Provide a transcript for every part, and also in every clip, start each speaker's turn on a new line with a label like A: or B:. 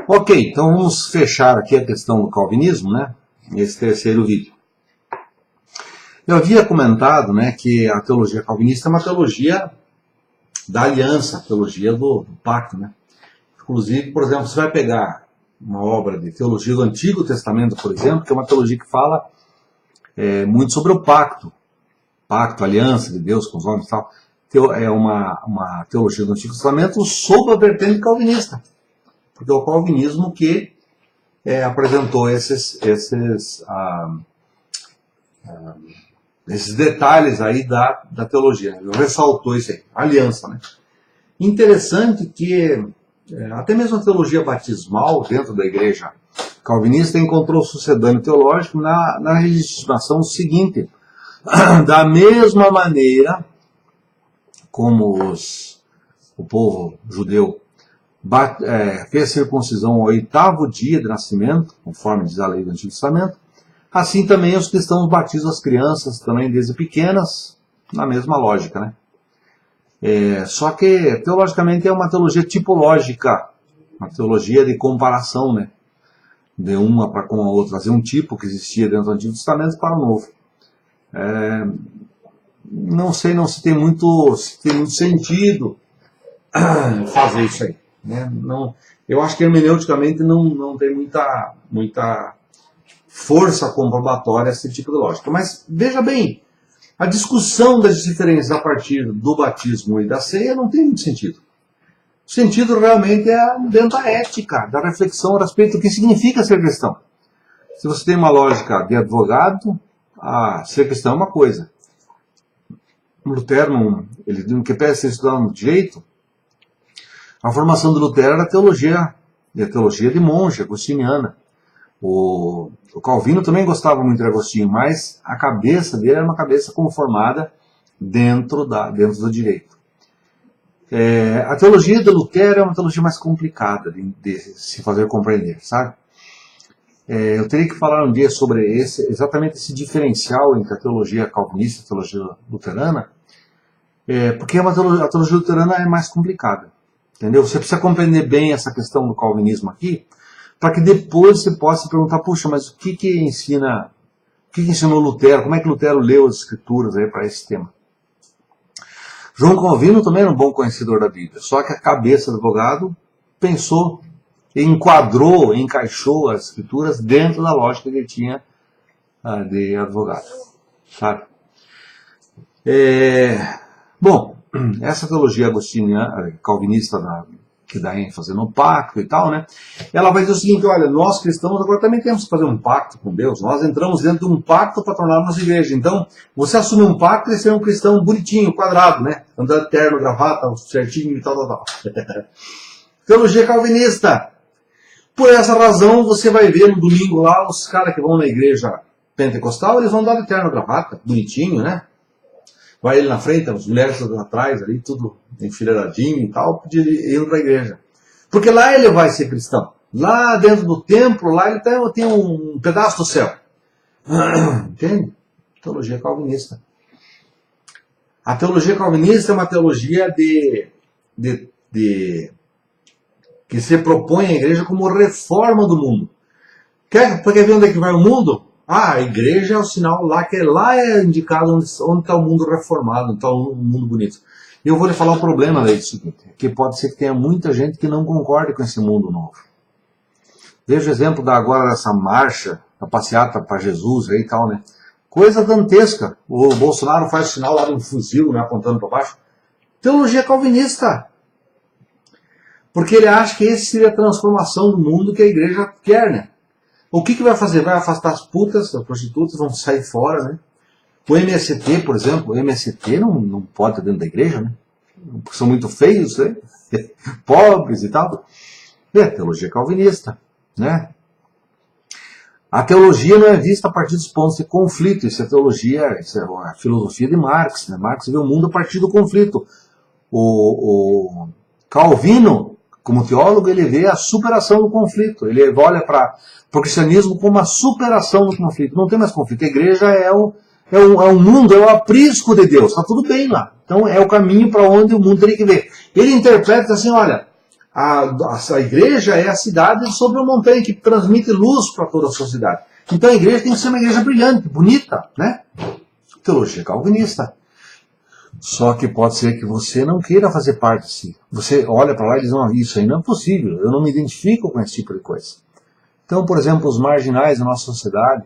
A: Ok, então vamos fechar aqui a questão do calvinismo, né? Esse terceiro vídeo. Eu havia comentado, né, que a teologia calvinista é uma teologia da aliança, a teologia do pacto, né? Inclusive, por exemplo, você vai pegar uma obra de teologia do Antigo Testamento, por exemplo, que é uma teologia que fala muito sobre o pacto, aliança de Deus com os homens e tal. É uma teologia do Antigo Testamento sob a vertente calvinista, porque é o calvinismo que apresentou esses detalhes aí da teologia. Ele ressaltou isso aí, aliança, né? Interessante que até mesmo a teologia batismal dentro da igreja calvinista encontrou sucedâneo teológico na legitimação seguinte: da mesma maneira como o povo judeu fez circuncisão ao 8º dia de nascimento, conforme diz a lei do Antigo Testamento, assim também os cristãos batizam as crianças também desde pequenas, na mesma lógica, né? Só que teologicamente é uma teologia tipológica, uma teologia de comparação, né? De uma para com a outra, trazer um tipo que existia dentro do Antigo Testamento para o Novo. Não sei se tem muito sentido fazer isso aí, né? Não, eu acho que hermeneuticamente não tem muita força comprobatória esse tipo de lógica. Mas veja bem, a discussão das diferenças a partir do batismo e da ceia não tem muito sentido. O sentido realmente é dentro da ética, da reflexão a respeito do que significa ser cristão. Se você tem uma lógica de advogado, ser cristão é uma coisa. Lutero, ele que pede ser estudado no direito, a formação de Lutero era a teologia de monge, agostiniana. O Calvino também gostava muito de Agostinho, mas a cabeça dele era uma cabeça conformada dentro do direito. A teologia de Lutero é uma teologia mais complicada de se fazer compreender, sabe? Eu teria que falar um dia sobre exatamente esse diferencial entre a teologia calvinista e a teologia luterana, porque a teologia luterana é mais complicada, entendeu? Você precisa compreender bem essa questão do calvinismo aqui, para que depois você possa se perguntar, puxa, mas o que ensinou Lutero? Como é que Lutero leu as escrituras para esse tema? João Calvino também era um bom conhecedor da Bíblia, só que a cabeça do advogado pensou, encaixou as escrituras dentro da lógica que ele tinha de advogado, sabe? Bom, essa teologia agostiniana, calvinista, que dá ênfase no pacto e tal, né? Ela vai dizer o seguinte: olha, nós cristãos agora também temos que fazer um pacto com Deus. Nós entramos dentro de um pacto para tornarmos igreja. Então, você assume um pacto e ser um cristão bonitinho, quadrado, né? Andando terno, gravata, certinho e tal. Teologia calvinista. Por essa razão, você vai ver no domingo lá, os caras que vão na igreja pentecostal, eles vão andar de terno, gravata, bonitinho, né? Vai ele na frente, as mulheres todas atrás, ali, tudo enfileiradinho e tal, indo para a igreja. Porque lá ele vai ser cristão. Lá dentro do templo, lá ele tem um pedaço do céu. Entende? Teologia calvinista. A teologia calvinista é uma teologia que se propõe à igreja como reforma do mundo. Quer ver onde é que vai o mundo? A igreja é o sinal lá, que lá é indicado onde está o mundo reformado, onde está o mundo bonito. E eu vou lhe falar o problema disso, que pode ser que tenha muita gente que não concorde com esse mundo novo. Veja o exemplo agora dessa marcha, da passeata para Jesus aí e tal, né? Coisa dantesca. O Bolsonaro faz o sinal lá de um fuzil, né, apontando para baixo. Teologia calvinista. Porque ele acha que esse seria a transformação do mundo que a igreja quer, né? O que vai fazer? Vai afastar as putas, as prostitutas, vão sair fora, né? O MST, por exemplo, o MST não pode estar dentro da igreja, né? Porque são muito feios, né? Pobres e tal. Teologia calvinista, né? A teologia não é vista a partir dos pontos de conflito. Isso é teologia, isso é a filosofia de Marx, né? Marx vê o mundo a partir do conflito. O Calvino, como teólogo, ele vê a superação do conflito. Ele olha para o cristianismo como uma superação do conflito. Não tem mais conflito. A igreja é um mundo, é o aprisco de Deus. Está tudo bem lá. Então é o caminho para onde o mundo tem que ver. Ele interpreta assim, olha, A igreja é a cidade sobre uma montanha que transmite luz para toda a sociedade. Então a igreja tem que ser uma igreja brilhante, bonita, né? Teologia calvinista. Só que pode ser que você não queira fazer parte disso. Você olha para lá e diz, não, isso aí não é possível, eu não me identifico com esse tipo de coisa. Então, por exemplo, os marginais da nossa sociedade,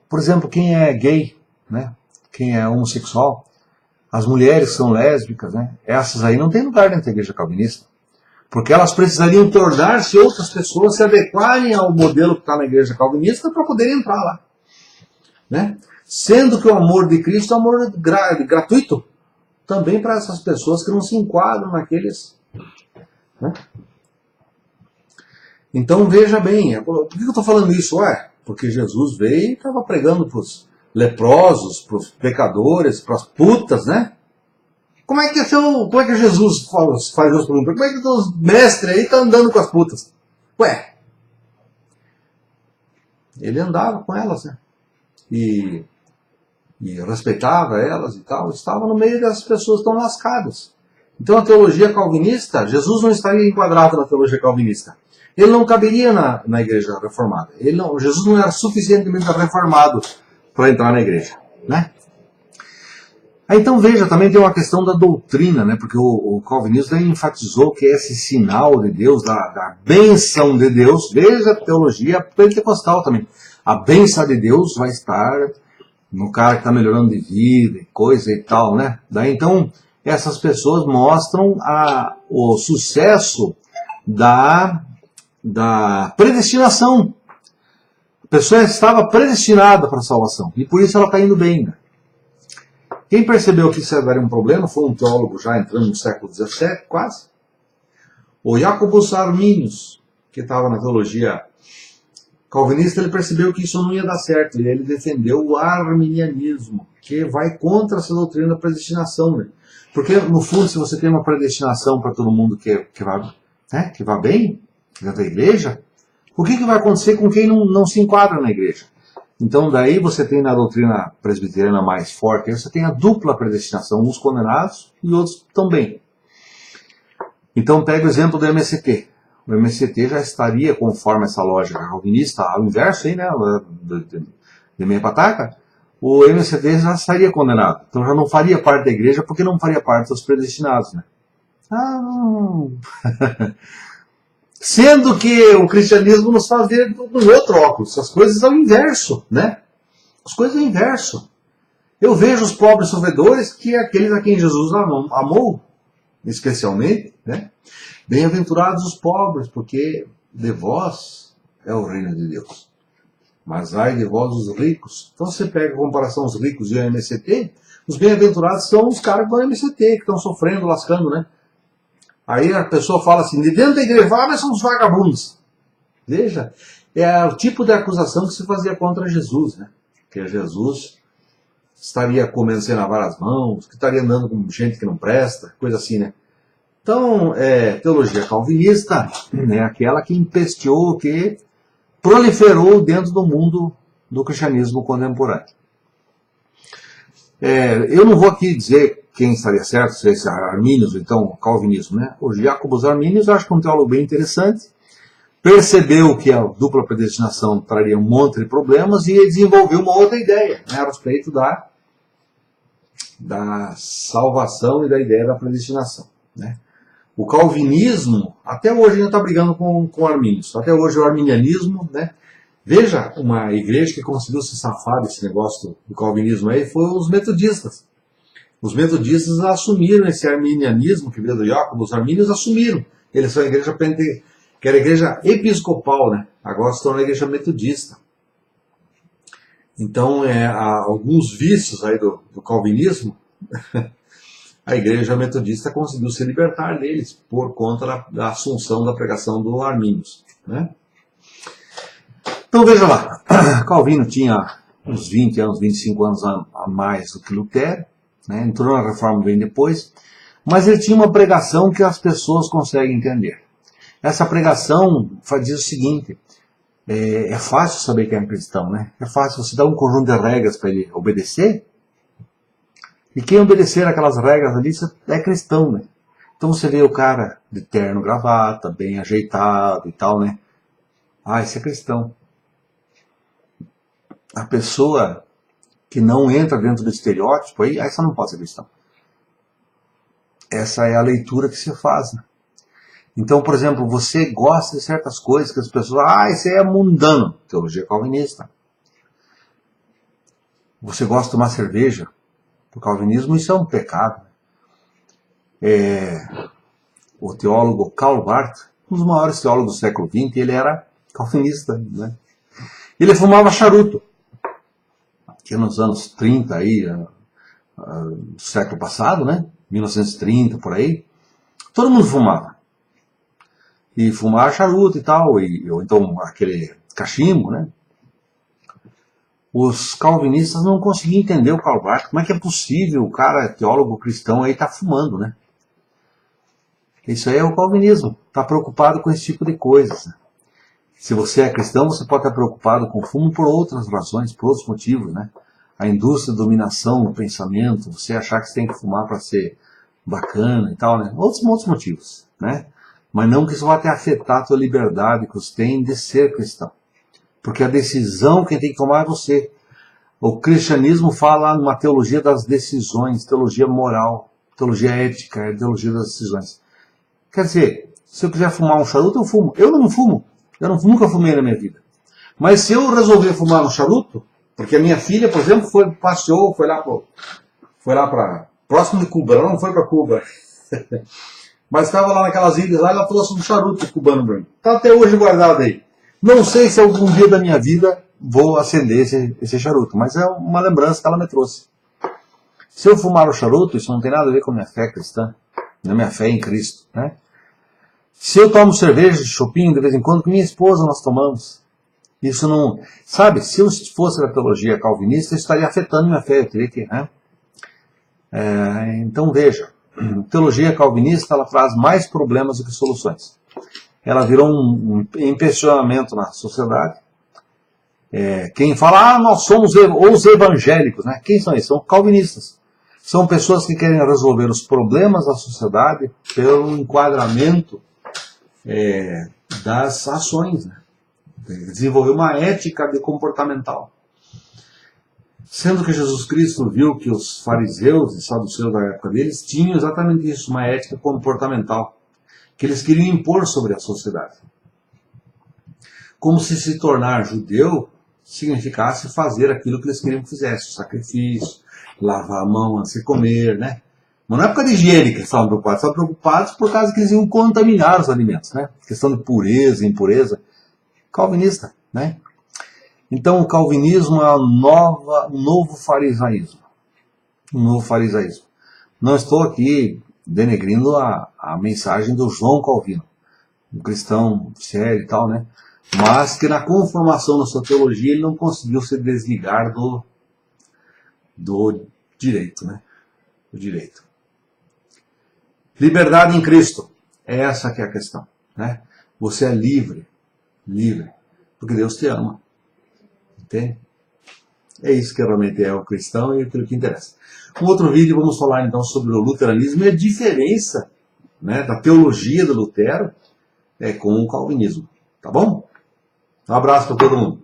A: por exemplo, quem é gay, né? Quem é homossexual, as mulheres que são lésbicas, né? Essas aí não têm lugar dentro da igreja calvinista. Porque elas precisariam tornar-se outras pessoas, se adequarem ao modelo que está na igreja calvinista para poderem entrar lá. Né? Sendo que o amor de Cristo é um amor gratuito também para essas pessoas que não se enquadram naqueles. Né? Então veja bem, por que eu estou falando isso? Porque Jesus veio e estava pregando para os leprosos, para os pecadores, para as putas, né? Como é que Jesus faz isso? Como é que os mestres aí estão andando com as putas? Ele andava com elas, né? E respeitava elas e tal, estava no meio das pessoas tão lascadas. Então a teologia calvinista, Jesus não estaria enquadrado na teologia calvinista. Ele não caberia na igreja reformada. Jesus não era suficientemente reformado para entrar na igreja. Né? Então veja, também tem uma questão da doutrina, né? Porque o calvinismo enfatizou que esse sinal de Deus, da bênção de Deus, veja a teologia pentecostal também. A bênção de Deus vai estar no cara que está melhorando de vida, coisa e tal, né? Daí então, essas pessoas mostram o sucesso da predestinação. A pessoa estava predestinada para a salvação, e por isso ela está indo bem. Né? Quem percebeu que isso era um problema foi um teólogo já entrando no século XVII, quase. O Jacobus Arminius, que estava na teologia calvinista, ele percebeu que isso não ia dar certo, e ele defendeu o arminianismo, que vai contra essa doutrina da predestinação. Né? Porque, no fundo, se você tem uma predestinação para todo mundo que vai bem, dentro da igreja, o que vai acontecer com quem não se enquadra na igreja? Então, daí você tem na doutrina presbiteriana mais forte, você tem a dupla predestinação, uns condenados e outros também. Então, pega o exemplo do MCT. O MCT já estaria, conforme essa lógica calvinista, ao inverso aí, né, de meia pataca, o MCT já estaria condenado. Então já não faria parte da igreja porque não faria parte dos predestinados. Né? Sendo que o cristianismo nos faz ver no outro óculos, as coisas ao inverso. Né? As coisas ao inverso. Eu vejo os pobres sofredores, que é aqueles a quem Jesus amou, especialmente, né? Bem-aventurados os pobres, porque de vós é o reino de Deus. Mas ai de vós os ricos. Então você pega a comparação os ricos e o MCT, os bem-aventurados são os caras do MCT, que estão sofrendo, lascando, né? Aí a pessoa fala assim, de dentro da igreja, mas são os vagabundos. Veja, é o tipo de acusação que se fazia contra Jesus, né? Que Jesus estaria comendo sem lavar as mãos, que estaria andando com gente que não presta, coisa assim, né? Então, teologia calvinista é aquela que empesteou, que proliferou dentro do mundo do cristianismo contemporâneo. Eu não vou aqui dizer quem estaria certo, se esse Arminius, então o calvinismo, né? O Jacobus Arminius, eu acho que é um teólogo bem interessante, percebeu que a dupla predestinação traria um monte de problemas e desenvolveu uma outra ideia, né, a respeito da salvação e da ideia da predestinação, né? O calvinismo, até hoje ainda está brigando com o Arminius. Até hoje o arminianismo, né? Veja, uma igreja que conseguiu se safar desse negócio do calvinismo aí foi os metodistas. Os metodistas assumiram esse arminianismo, que veio do Jacob, os armínios assumiram. Eles são a igreja que era a igreja episcopal, né? Agora se tornou a igreja metodista. Então, há alguns vícios aí do calvinismo, a igreja metodista conseguiu se libertar deles por conta da assunção da pregação do Arminius. Né? Então veja lá, Calvino tinha uns 20 anos, 25 anos a mais do que Lutero, né? Entrou na reforma bem depois, mas ele tinha uma pregação que as pessoas conseguem entender. Essa pregação diz o seguinte, é fácil saber quem é um cristão, né? É fácil você dar um conjunto de regras para ele obedecer, e quem obedecer aquelas regras ali é cristão, né? Então você vê o cara de terno, gravata, bem ajeitado e tal, né? Ah, esse é cristão. A pessoa que não entra dentro do estereótipo, aí essa não pode ser cristão. Essa é a leitura que se faz, né? Então, por exemplo, você gosta de certas coisas que as pessoas... isso aí é mundano. Teologia calvinista. Você gosta de tomar cerveja? O calvinismo, isso é um pecado. O teólogo Karl Barth, um dos maiores teólogos do século XX, ele era calvinista, né? Ele fumava charuto. Que nos anos 30 aí, do século passado, né? 1930, por aí. Todo mundo fumava. E fumava charuto e tal, ou então aquele cachimbo, né? Os calvinistas não conseguiam entender o Karl Barth. Como é que é possível o cara, teólogo cristão, aí tá fumando, né? Isso aí é o calvinismo. Tá preocupado com esse tipo de coisas, né? Se você é cristão, você pode estar preocupado com o fumo por outras razões, por outros motivos, né? A indústria de dominação do pensamento, você achar que você tem que fumar para ser bacana e tal, né? Outros motivos, né? Mas não que isso vá te afetar a tua liberdade que você tem de ser cristão. Porque a decisão quem tem que tomar é você. O cristianismo fala numa teologia das decisões, teologia moral, teologia ética, teologia das decisões. Quer dizer, se eu quiser fumar um charuto, eu fumo. Eu não fumo. Nunca fumei na minha vida. Mas se eu resolver fumar um charuto, porque a minha filha, por exemplo, passeou, foi lá para próximo de Cuba, ela não foi para Cuba. Mas estava lá naquelas ilhas lá, ela trouxe um charuto cubano branco. Está até hoje guardado aí. Não sei se algum dia da minha vida vou acender esse charuto, mas é uma lembrança que ela me trouxe. Se eu fumar o charuto, isso não tem nada a ver com a minha fé cristã, na minha fé em Cristo, né? Se eu tomo cerveja de chopinho de vez em quando, com minha esposa nós tomamos. Isso não... Sabe, se eu fosse da teologia calvinista, isso estaria afetando minha fé, eu teria que... Né? Então veja, a teologia calvinista ela traz mais problemas do que soluções. Ela virou um impressionamento na sociedade. Quem fala, nós somos os evangélicos, né? Quem são eles? São calvinistas. São pessoas que querem resolver os problemas da sociedade pelo enquadramento das ações, né? Desenvolver uma ética comportamental. Sendo que Jesus Cristo viu que os fariseus e saduceus da época deles tinham exatamente isso, uma ética comportamental, que eles queriam impor sobre a sociedade. Como se tornar judeu significasse fazer aquilo que eles queriam que fizesse, o sacrifício, lavar a mão antes de comer, né? Mas na época de higiene que eles estavam preocupados por causa que eles iam contaminar os alimentos, né? Questão de pureza, impureza. Calvinista, né? Então o calvinismo é um novo farisaísmo. Um novo farisaísmo. Não estou aqui denegrindo a mensagem do João Calvino, um cristão sério e tal, né? Mas que na conformação da sua teologia ele não conseguiu se desligar do direito, né? Do direito. Liberdade em Cristo. Essa que é a questão, né? Você é livre, porque Deus te ama. Entende? É isso que realmente é o cristão e aquilo que interessa. Um outro vídeo vamos falar então sobre o luteranismo e a diferença, né, da teologia do Lutero com o calvinismo. Tá bom? Um abraço para todo mundo.